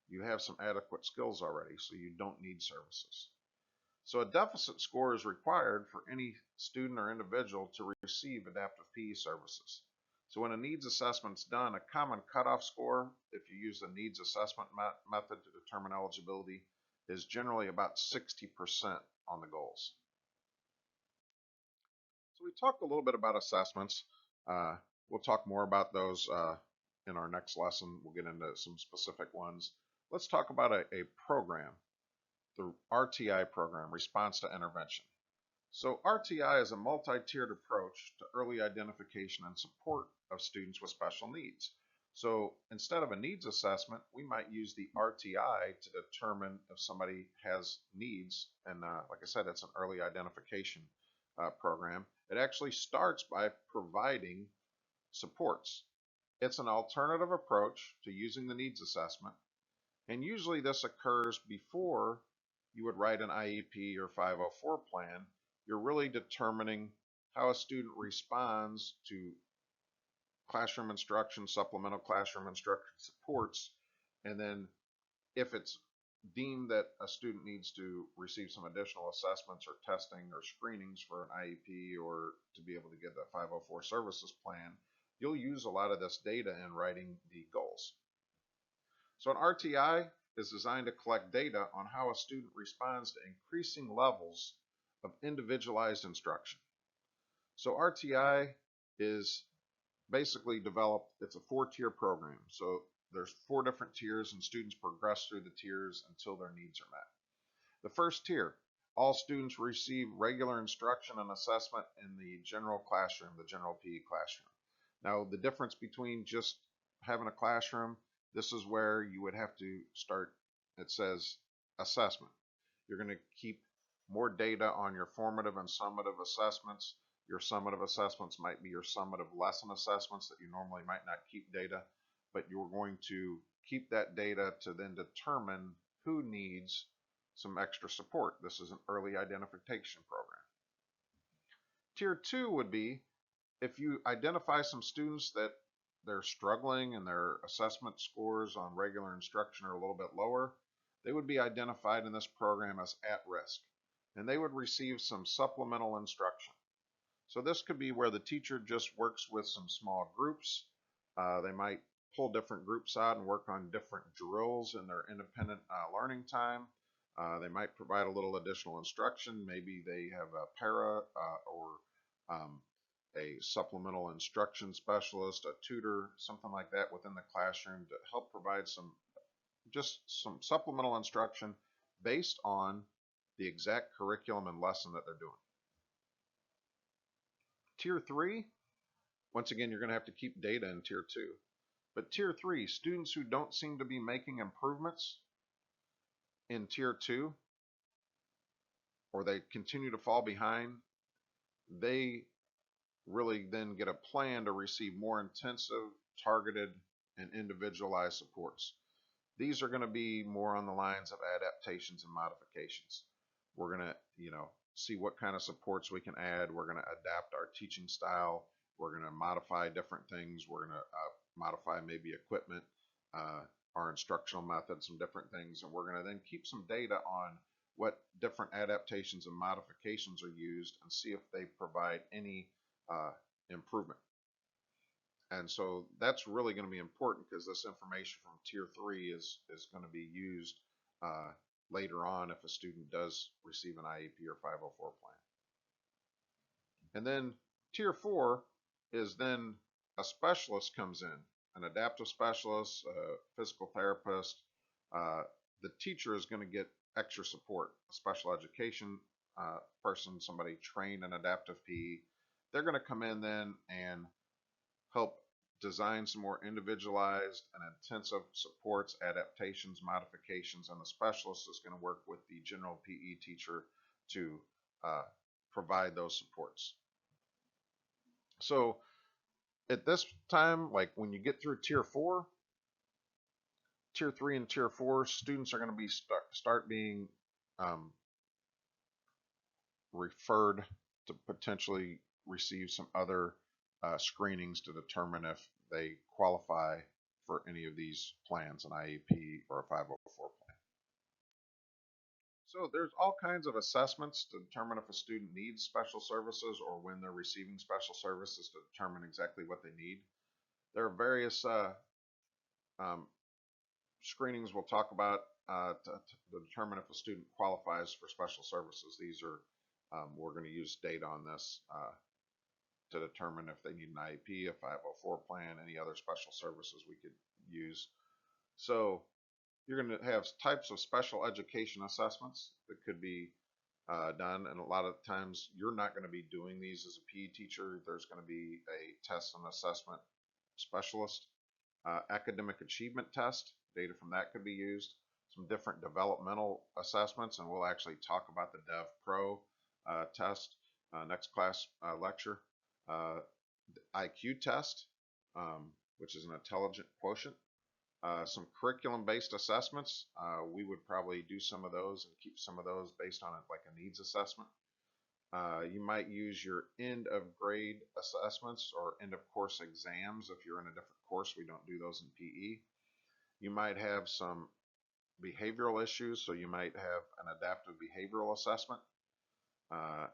[SPEAKER 1] you have some adequate skills already, so you don't need services. So a deficit score is required for any student or individual to receive adaptive PE services. So when a needs assessment is done, a common cutoff score, if you use the needs assessment method to determine eligibility, is generally about 60% on the goals. So we talked a little bit about assessments. We'll talk more about those in our next lesson. We'll get into some specific ones. Let's talk about a program, the RTI program, Response to Intervention. So RTI is a multi-tiered approach to early identification and support of students with special needs. So instead of a needs assessment, we might use the RTI to determine if somebody has needs. And like I said, it's an early identification program. It actually starts by providing supports. It's an alternative approach to using the needs assessment. And usually this occurs before you would write an IEP or 504 plan. You're really determining how a student responds to classroom instruction, supplemental classroom instruction supports, and then if it's deemed that a student needs to receive some additional assessments or testing or screenings for an IEP or to be able to get that 504 services plan, you'll use a lot of this data in writing the goals. So an RTI is designed to collect data on how a student responds to increasing levels of individualized instruction. So RTI is basically developed, it's a 4-tier program. So there's 4 different tiers and students progress through the tiers until their needs are met. The first tier, all students receive regular instruction and assessment in the general classroom, the general PE classroom. Now the difference between just having a classroom, this is where you would have to start, it says assessment. You're going to keep more data on your formative and summative assessments. Your summative assessments might be your summative lesson assessments that you normally might not keep data, but you're going to keep that data to then determine who needs some extra support. This is an early identification program. Tier 2 would be if you identify some students that they're struggling and their assessment scores on regular instruction are a little bit lower, they would be identified in this program as at risk, and they would receive some supplemental instruction. So this could be where the teacher just works with some small groups. They might pull different groups out and work on different drills in their independent learning time. They might provide a little additional instruction. Maybe they have a para or a supplemental instruction specialist, a tutor, something like that within the classroom to help provide some supplemental instruction based on the exact curriculum and lesson that they're doing. Tier 3, once again, you're going to have to keep data in Tier 2. But Tier 3, students who don't seem to be making improvements in Tier 2, or they continue to fall behind, they really then get a plan to receive more intensive, targeted, and individualized supports. These are going to be more on the lines of adaptations and modifications. We're going to, see what kind of supports we can add. We're going to adapt our teaching style. We're going to modify different things. We're going to modify maybe equipment, our instructional methods, some different things, and we're going to then keep some data on what different adaptations and modifications are used and see if they provide any improvement. And so that's really going to be important because this information from Tier 3 is going to be used uh, later on if a student does receive an IEP or 504 plan. And then Tier 4 is then a specialist comes in, an adaptive specialist, a physical therapist. The teacher is going to get extra support, a special education person, somebody trained in adaptive PE. They're going to come in then and help design some more individualized and intensive supports, adaptations, modifications, and the specialist is going to work with the general PE teacher to provide those supports. So at this time, like when you get through Tier 4, Tier 3 and Tier 4, students are going to be start being referred to potentially receive some other screenings to determine if they qualify for any of these plans, an IEP or a 504 plan. So there's all kinds of assessments to determine if a student needs special services or when they're receiving special services to determine exactly what they need. There are various screenings we'll talk about to determine if a student qualifies for special services. These are, we're going to use data on this to determine if they need an IEP, a 504 plan, any other special services we could use. So you're going to have types of special education assessments that could be done, and a lot of times you're not going to be doing these as a PE teacher. There's going to be a test and assessment specialist. Academic achievement test, data from that could be used. Some different developmental assessments, and we'll actually talk about the Dev Pro test next class lecture. IQ test, which is an intelligent quotient. Some curriculum-based assessments. We would probably do some of those and keep some of those based on like a needs assessment. You might use your end of grade assessments or end of course exams if you're in a different course. We don't do those in PE. You might have some behavioral issues, so you might have an adaptive behavioral assessment.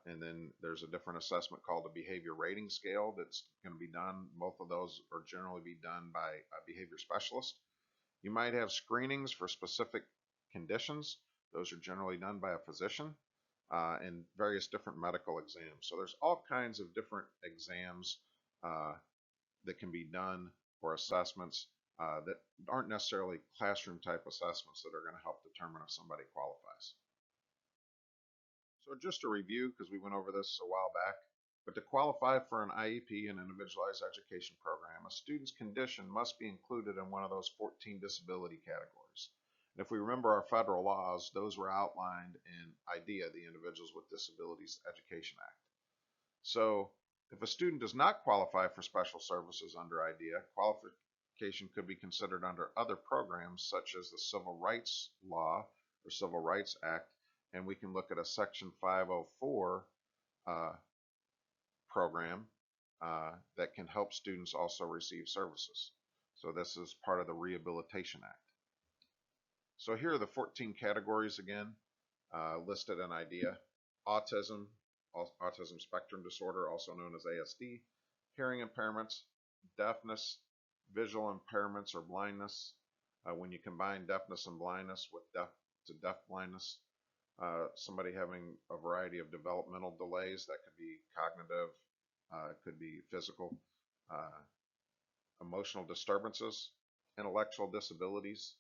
[SPEAKER 1] And then there's a different assessment called a behavior rating scale that's going to be done. Both of those are generally be done by a behavior specialist. You might have screenings for specific conditions. Those are generally done by a physician. And various different medical exams. So there's all kinds of different exams that can be done or assessments that aren't necessarily classroom type assessments that are going to help determine if somebody qualifies. So just to review, because we went over this a while back, but to qualify for an IEP, an individualized education program, a student's condition must be included in one of those 14 disability categories. And if we remember our federal laws, those were outlined in IDEA, the Individuals with Disabilities Education Act. So if a student does not qualify for special services under IDEA, qualification could be considered under other programs such as the Civil Rights Law or Civil Rights Act, and we can look at a Section 504 program that can help students also receive services. So this is part of the Rehabilitation Act. So here are the 14 categories again, listed in IDEA. Autism, autism spectrum disorder, also known as ASD, hearing impairments, deafness, visual impairments or blindness. When you combine deafness and blindness with deaf to deaf blindness, somebody having a variety of developmental delays, that could be cognitive, it could be physical, emotional disturbances, intellectual disabilities,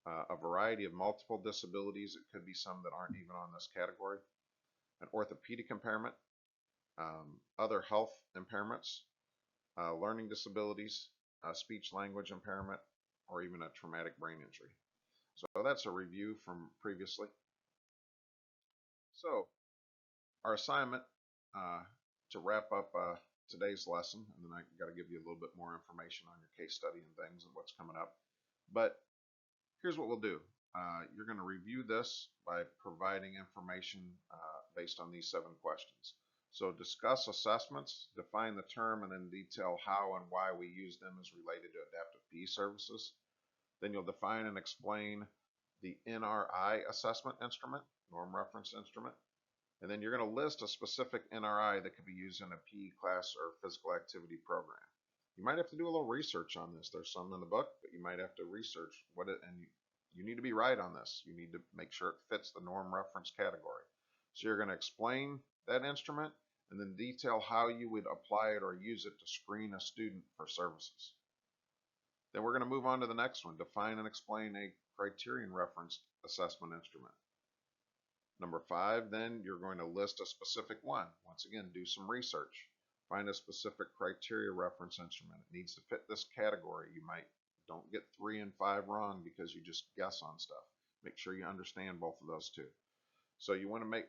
[SPEAKER 1] a variety of multiple disabilities. It could be some that aren't even on this category. An orthopedic impairment, other health impairments, learning disabilities, speech language impairment, or even a traumatic brain injury. So that's a review from previously. So our assignment to wrap up today's lesson, and then I got to give you a little bit more information on your case study and things and what's coming up. But here's what we'll do. You're going to review this by providing information based on these 7 questions. So discuss assessments, define the term, and then detail how and why we use them as related to adaptive PE services. Then you'll define and explain the NRI assessment instrument, norm reference instrument, and then you're going to list a specific NRI that could be used in a PE class or physical activity program. You might have to do a little research on this. There's some in the book, but you might have to research what it, and you need to be right on this. You need to make sure it fits the norm reference category. So you're going to explain that instrument and then detail how you would apply it or use it to screen a student for services. Then we're going to move on to the next one, define and explain a criterion referenced assessment instrument. Number 5, then you're going to list a specific one. Once again, do some research. Find a specific criteria reference instrument. It needs to fit this category. Don't get 3 and 5 wrong because you just guess on stuff. Make sure you understand both of those two. So you want to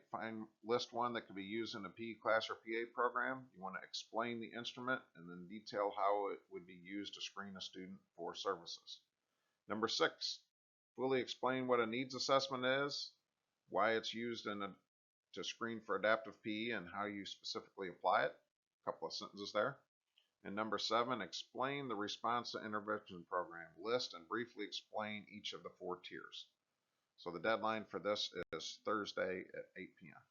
[SPEAKER 1] list one that could be used in a PE class or PA program. You want to explain the instrument and then detail how it would be used to screen a student for services. Number 6, fully explain what a needs assessment is, why it's used to screen for adaptive PE, and how you specifically apply it. A couple of sentences there. And number 7, explain the response to intervention program. List and briefly explain each of the 4 tiers. So the deadline for this is Thursday at 8 p.m.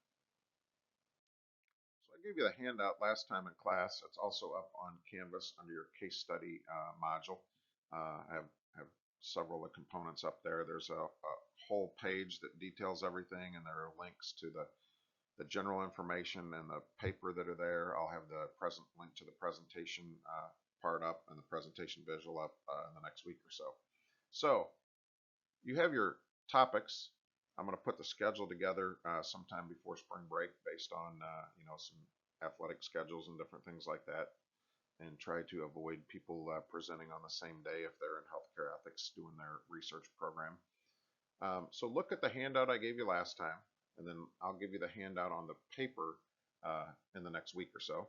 [SPEAKER 1] So I gave you the handout last time in class. It's also up on Canvas under your case study module. I have several of the components up there. There's a whole page that details everything, and there are links to the general information and the paper that are there. I'll have the link to the presentation part up and the presentation visual up in the next week or so. So you have your topics. I'm going to put the schedule together sometime before spring break based on some athletic schedules and different things like that, and try to avoid people presenting on the same day if they're in healthcare ethics doing their research program. So look at the handout I gave you last time, and then I'll give you the handout on the paper in the next week or so.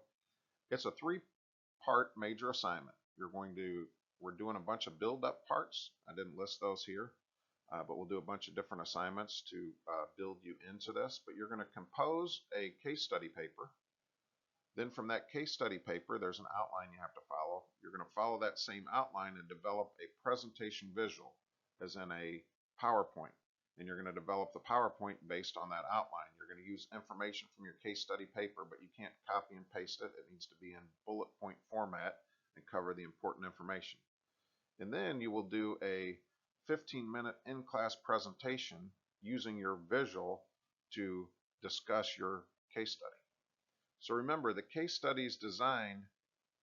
[SPEAKER 1] It's a 3-part major assignment. We're doing a bunch of build-up parts. I didn't list those here, but we'll do a bunch of different assignments to build you into this. But you're going to compose a case study paper. Then from that case study paper, there's an outline you have to follow. You're going to follow that same outline and develop a presentation visual, as in a PowerPoint. And you're going to develop the PowerPoint based on that outline. You're going to use information from your case study paper, but you can't copy and paste it. It needs to be in bullet point format and cover the important information. And then you will do a 15-minute in-class presentation using your visual to discuss your case study. So remember, the case study is designed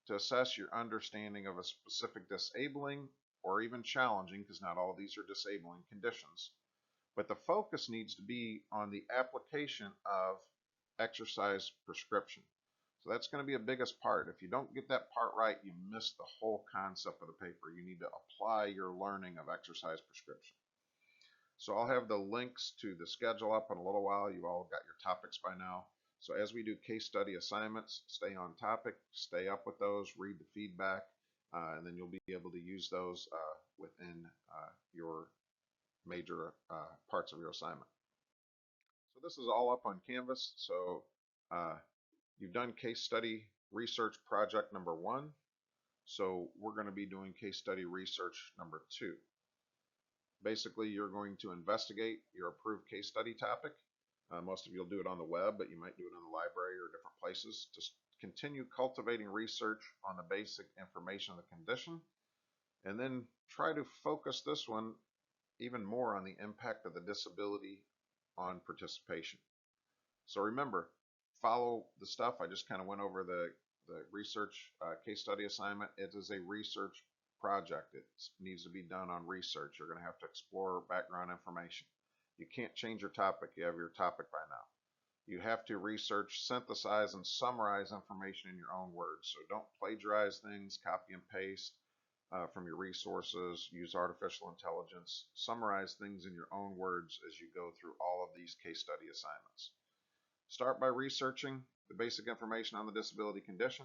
[SPEAKER 1] to assess your understanding of a specific disabling or even challenging, because not all of these are disabling conditions. But the focus needs to be on the application of exercise prescription. So that's going to be a biggest part. If you don't get that part right, you miss the whole concept of the paper. You need to apply your learning of exercise prescription. So I'll have the links to the schedule up in a little while. You all got your topics by now. So as we do case study assignments, stay on topic, stay up with those, read the feedback, and then you'll be able to use those within your major parts of your assignment. So this is all up on Canvas. So you've done case study research project number 1. So we're going to be doing case study research number 2. Basically, you're going to investigate your approved case study topic. Most of you will do it on the web, but you might do it in the library or different places to continue cultivating research on the basic information of the condition, and then try to focus this one even more on the impact of the disability on participation. So remember, follow the stuff. I just kind of went over the research case study assignment. It is a research project. It needs to be done on research. You're going to have to explore background information. You can't change your topic. You have your topic by now. You have to research, synthesize, and summarize information in your own words. So don't plagiarize things, copy and paste from your resources, use artificial intelligence. Summarize things in your own words as you go through all of these case study assignments. Start by researching the basic information on the disability condition,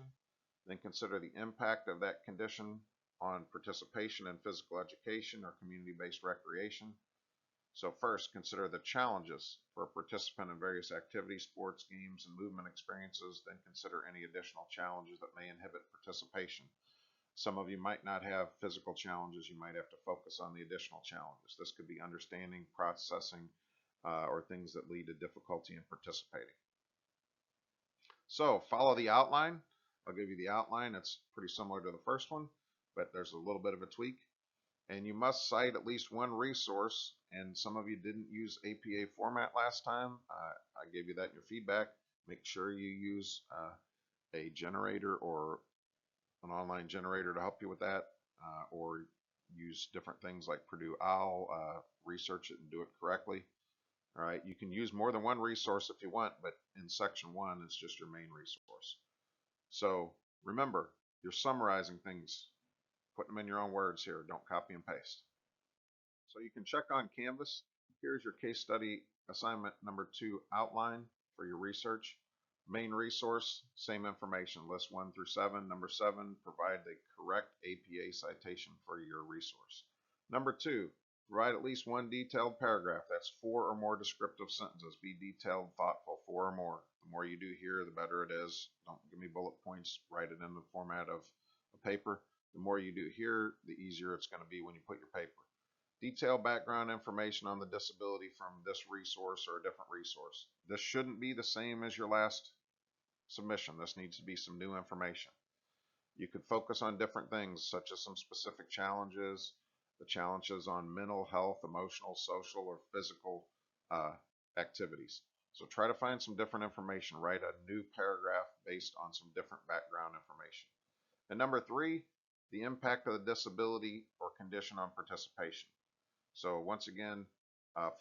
[SPEAKER 1] then consider the impact of that condition on participation in physical education or community-based recreation. So first, consider the challenges for a participant in various activities, sports, games, and movement experiences. Then consider any additional challenges that may inhibit participation. Some of you might not have physical challenges. You might have to focus on the additional challenges. This could be understanding, processing, or things that lead to difficulty in participating. So follow the outline. I'll give you the outline. It's pretty similar to the first one, but there's a little bit of a tweak. And you must cite at least one resource. And some of you didn't use APA format last time. I gave you that in your feedback. Make sure you use a generator or an online generator to help you with that, or use different things like Purdue OWL, research it and do it correctly. All right, you can use more than one resource if you want, but in section 1, it's just your main resource. So remember, you're summarizing things, putting them in your own words here. Don't copy and paste. So you can check on Canvas. Here's your case study assignment number 2 outline for your research. Main resource, same information, list 1 through 7. Number 7, provide the correct APA citation for your resource. Number 2, provide at least one detailed paragraph. That's 4 or more descriptive sentences. Be detailed, thoughtful, 4 or more. The more you do here, the better it is. Don't give me bullet points. Write it in the format of a paper. The more you do here, the easier it's going to be when you put your paper. Detailed background information on the disability from this resource or a different resource. This shouldn't be the same as your last submission. This needs to be some new information. You could focus on different things, such as some specific challenges, the challenges on mental health, emotional, social, or physical activities. So try to find some different information. Write a new paragraph based on some different background information. And number 3, the impact of the disability or condition on participation. So once again,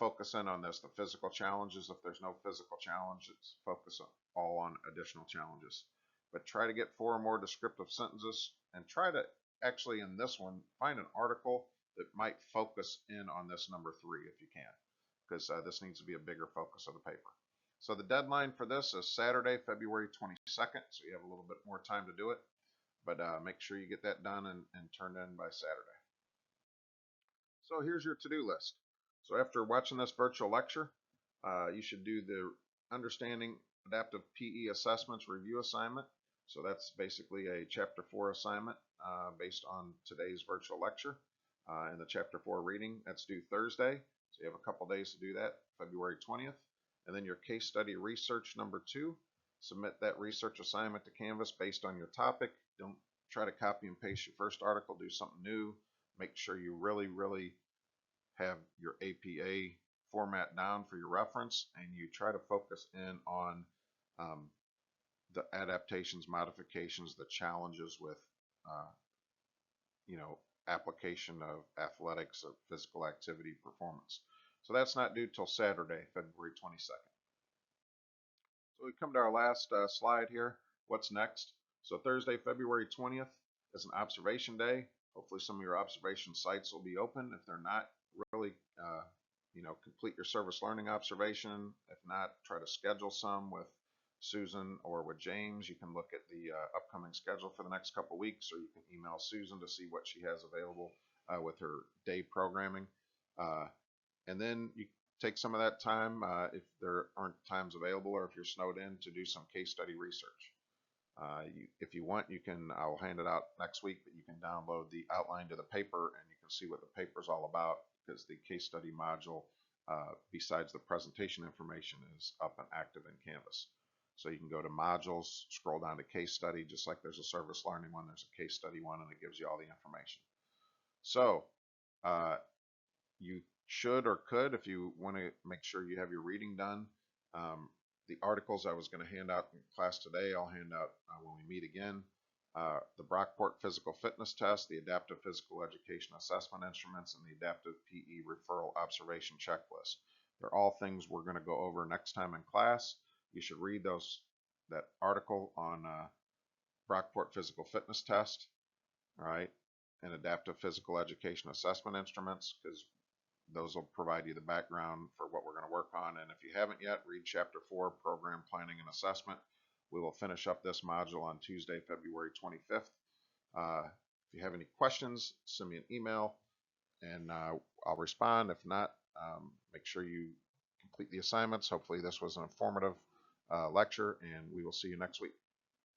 [SPEAKER 1] focus in on this, the physical challenges. If there's no physical challenges, focus all on additional challenges. But try to get 4 or more descriptive sentences, and try to actually in this one find an article that might focus in on this number 3 if you can, because this needs to be a bigger focus of the paper. So the deadline for this is Saturday, February 22nd, so you have a little bit more time to do it, but make sure you get that done and turned in by Saturday. So here's your to-do list. So after watching this virtual lecture, you should do the Understanding Adaptive PE Assessments Review assignment. So that's basically a Chapter 4 assignment based on today's virtual lecture. And the Chapter 4 reading, that's due Thursday. So you have a couple days to do that, February 20th. And then your case study research number 2. Submit that research assignment to Canvas based on your topic. Don't try to copy and paste your first article. Do something new. Make sure you really have your APA format down for your reference, and you try to focus in on the adaptations, modifications, the challenges with application of athletics, of physical activity performance. So that's not due till Saturday, February 22nd. So we come to our last slide here. What's next? So Thursday, February 20th is an observation day. Hopefully some of your observation sites will be open. If they're not, really complete your service learning observation. If not, try to schedule some with Susan or with James. You can look at the upcoming schedule for the next couple weeks, or you can email Susan to see what she has available with her day programming. And then you take some of that time, if there aren't times available or if you're snowed in, to do some case study research. If you want, I'll hand it out next week, but you can download the outline to the paper and you can see what the paper is all about, because the case study module, besides the presentation information, is up and active in Canvas. So you can go to modules, scroll down to case study, just like there's a service learning one, there's a case study one, and it gives you all the information. So you should or could, if you want to make sure you have your reading done, the articles I was going to hand out in class today, I'll hand out when we meet again. The Brockport Physical Fitness Test, the Adaptive Physical Education Assessment Instruments, and the Adaptive PE Referral Observation Checklist. They're all things we're going to go over next time in class. You should read that article on Brockport Physical Fitness Test, all right, and Adaptive Physical Education Assessment Instruments, because those will provide you the background for what we're going to work on. And if you haven't yet, read Chapter 4, Program Planning and Assessment. We will finish up this module on Tuesday, February 25th. If you have any questions, send me an email and I'll respond. If not, make sure you complete the assignments. Hopefully this was an informative lecture, and we will see you next week.